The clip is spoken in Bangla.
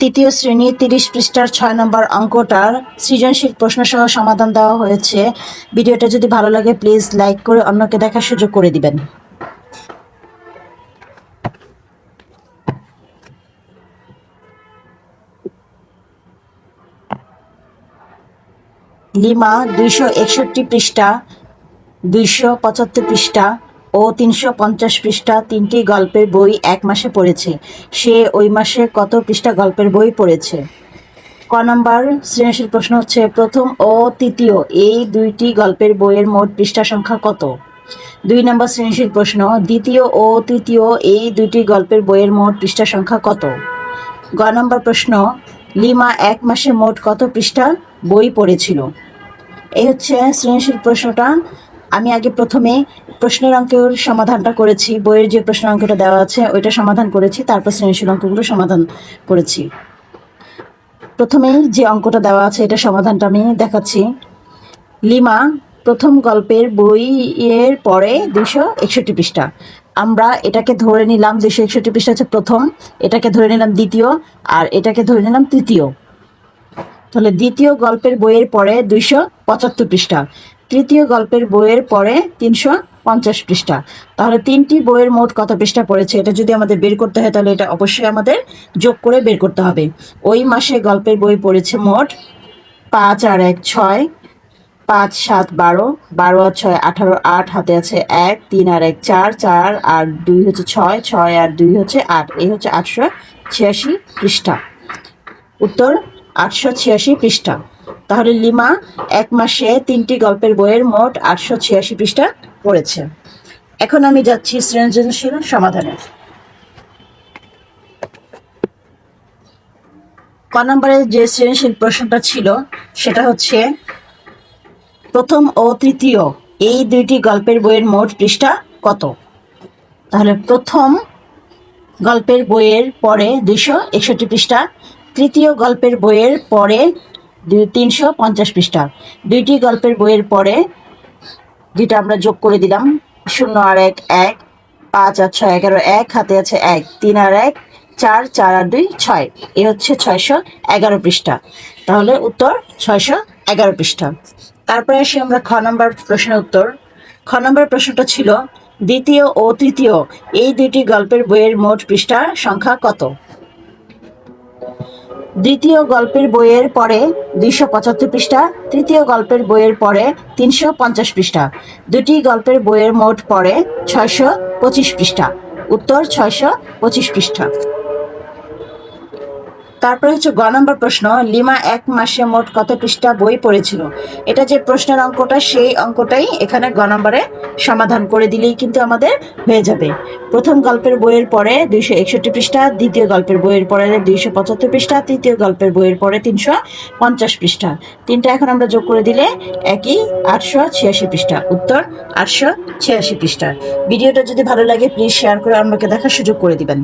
তৃতীয় শ্রেণী ৩০ পৃষ্ঠার ৬ নম্বর অঙ্কটার সৃজনশীল প্রশ্নসহ সমাধান দেওয়া হয়েছে। ভিডিওটা যদি ভালো লাগে প্লিজ লাইক করে অন্যকে দেখার সুযোগ করে দিবেন। লিমা ২৬১ পৃষ্ঠা, ২৭৫ পৃষ্ঠা ও ৩৫০ পৃষ্ঠা তিনটি গল্পের বই এক মাসে পড়েছে। সে ওই মাসে কত পৃষ্ঠা গল্পের বই পড়েছে? ক নম্বর সৃজনশীল প্রশ্ন হচ্ছে, প্রথম ও তৃতীয় এই দুইটি গল্পের বইয়ের মোট পৃষ্ঠা সংখ্যা কত? ২ নম্বর সৃজনশীল প্রশ্ন, দ্বিতীয় ও তৃতীয় এই দুইটি গল্পের বইয়ের মোট পৃষ্ঠা সংখ্যা কত? গ নম্বর প্রশ্ন, লিমা এক মাসে মোট কত পৃষ্ঠা বই পড়েছিল? এই হচ্ছে সৃজনশীল প্রশ্নটা। আমি আগে প্রথমে প্রশ্নের অঙ্কের সমাধানটা করেছি, বইয়ের যে প্রশ্নের অঙ্কটা দেওয়া আছে ওইটা সমাধান করেছি, তারপর সৃজনশীল অঙ্কগুলো সমাধান করেছি। প্রথমে যে অঙ্কটা দেওয়া আছে এটা সমাধানটা আমি দেখাচ্ছি। লিমা প্রথম গল্পের বইয়ের পরে ২৬১ পৃষ্ঠা। আমরা এটাকে ধরে নিলাম ২৬১ পৃষ্ঠা হচ্ছে প্রথম, এটাকে ধরে নিলাম দ্বিতীয়, আর এটাকে ধরে নিলাম তৃতীয়। তাহলে দ্বিতীয় গল্পের বইয়ের পরে ২৭৫ পৃষ্ঠা, তৃতীয় গল্পের বইয়ের পরে ৩৫০ পৃষ্ঠা। তাহলে তিনটি বইয়ের মোট কত পৃষ্ঠা পড়েছে এটা যদি আমাদের বের করতে হয় তাহলে এটা অবশ্যই আমাদের যোগ করে বের করতে হবে। ওই মাসে গল্পের বই পড়েছে মোট ৫ আর ১ ৬, ৫ ৭ ১২, ১২ আর ৬ ১৮, ৮ হাতে আছে ১, ৩ আর ১ ৪, ৪ আর ২ হচ্ছে ৬, ৬ আর ২ হচ্ছে ৮, এই হচ্ছে ৮৮৬ পৃষ্ঠা। উত্তর ৮৮৬ পৃষ্ঠা। তাহলে লিমা এক মাসে তিনটি গল্পের বইয়ের মোট ৮৮৬ পৃষ্ঠা পড়েছে। এখন আমি যাচ্ছি সৃজনশীল সমাধানে। ক নম্বরের যে সৃজনশীল প্রশ্নটা ছিল সেটা হচ্ছে, প্রথম ও তৃতীয় এই দুইটি গল্পের বইয়ের মোট পৃষ্ঠা কত? তাহলে প্রথম গল্পের বইয়ের পরে ২৬১ পৃষ্ঠা, তৃতীয় গল্পের বইয়ের পরে ৩৫০ পৃষ্ঠা। দুইটি গল্পের বইয়ের পরে যেটা আমরা যোগ করে দিলাম, ০ আর ১ ১, ৫ আর ৬ ১১, ১ হাতে আছে ১, ৩ আর ১ ৪, ৪ আর ২ ৬, এ হচ্ছে ৬১১ পৃষ্ঠা। তাহলে উত্তর ৬১১ পৃষ্ঠা। তারপরে আসি আমরা খ নম্বর প্রশ্নের উত্তর। খ নম্বর প্রশ্নটা ছিল, দ্বিতীয় ও তৃতীয় এই দুইটি গল্পের বইয়ের মোট পৃষ্ঠা সংখ্যা কত? দ্বিতীয় গল্পের বইয়ের পরে ২৭৫ পৃষ্ঠা, তৃতীয় গল্পের বইয়ের পরে ৩৫০ পৃষ্ঠা। দুটি গল্পের বইয়ের মোট পড়ে ৬২৫ পৃষ্ঠা। উত্তর ৬২৫ পৃষ্ঠা। তারপরে হচ্ছে গ নম্বর প্রশ্ন, লিমা এক মাসে মোট কত পৃষ্ঠা বই পড়েছিল? এটা যে প্রশ্নের অঙ্কটা সেই অঙ্কটাই এখানে গ নম্বরে সমাধান করে দিলেই কিন্তু আমাদের হয়ে যাবে। প্রথম গল্পের বইয়ের পরে ২৬১ পৃষ্ঠা, দ্বিতীয় গল্পের বইয়ের পরে ২৭৫ পৃষ্ঠা, তৃতীয় গল্পের বইয়ের পরে ৩৫০ পৃষ্ঠা। তিনটা এখন আমরা যোগ করে দিলে একই ৮৮৬ পৃষ্ঠা। উত্তর ৮৮৬ পৃষ্ঠা। ভিডিওটা যদি ভালো লাগে প্লিজ শেয়ার করে অন্যকে দেখার সুযোগ করে দিবেন।